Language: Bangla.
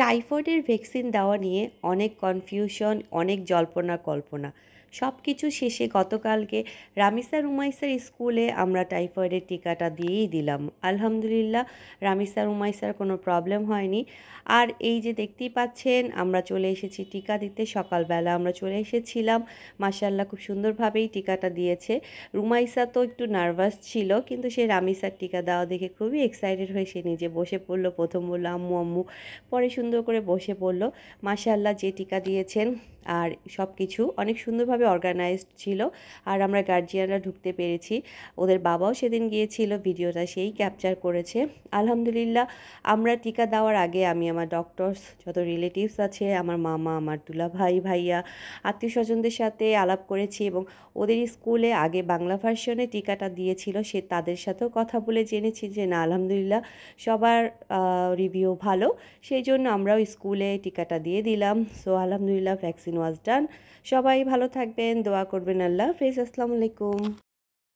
টাইফয়েডের ভ্যাকসিন দেওয়া নিয়ে অনেক কনফিউশন, অনেক জল্পনা কল্পনা। সব কিছু শেষে গতকালকে রামিসা রুমাইসার স্কুলে আমরা টাইফয়েডের টিকাটা দিয়েই দিলাম। আলহামদুলিল্লাহ, রামিসা রুমাইসার কোনো প্রবলেম হয়নি। আর এই যে দেখতেই পাচ্ছেন, আমরা চলে এসেছি টিকা দিতে। সকালবেলা আমরা চলে এসেছিলাম, মাশাআল্লাহ খুব সুন্দরভাবেই টিকাটা দিয়েছে। রুমাইসা তো একটু নার্ভাস ছিল, কিন্তু সে রামিসার টিকা দেওয়া দেখে খুবই এক্সাইটেড হয়ে সে নিজে বসে পড়লো। প্রথম বললো আম্মু আম্মু, পরে সুন্দর করে বসে পড়ল। মাশাআল্লাহ, যে টিকা দিয়েছেন আর সব কিছু অনেক সুন্দরভাবে অর্গানাইজড ছিল। আর আমরা গার্জিয়ানরা ঢুকতে পেরেছি। ওদের বাবাও সেদিন গিয়েছিল, ভিডিওটা সেই ক্যাপচার করেছে। আলহামদুলিল্লাহ, আমরা টিকা দেওয়ার আগে আমি আমার ডক্টরস যত রিলেটিভস আছে, আমার মামা, আমার দুলা ভাই, ভাইয়া, আত্মীয় স্বজনদের সাথে আলাপ করেছি এবং ওদের স্কুলে আগে বাংলা ভার্সনে টিকাটা দিয়েছিল সে তাদের সাথেও কথা বলে জেনেছি যে না, আলহামদুলিল্লাহ সবার রিভিউ ভালো। সেই জন্য আমরাও স্কুলে টিকাটা দিয়ে দিলাম। সো আলহামদুলিল্লাহ, ভ্যাকসিন ওয়াজ ডান। সবাই ভালো থাকবেন, দোয়া করবেন। আল্লাহ হাফেজ, আসসালামু আলাইকুম।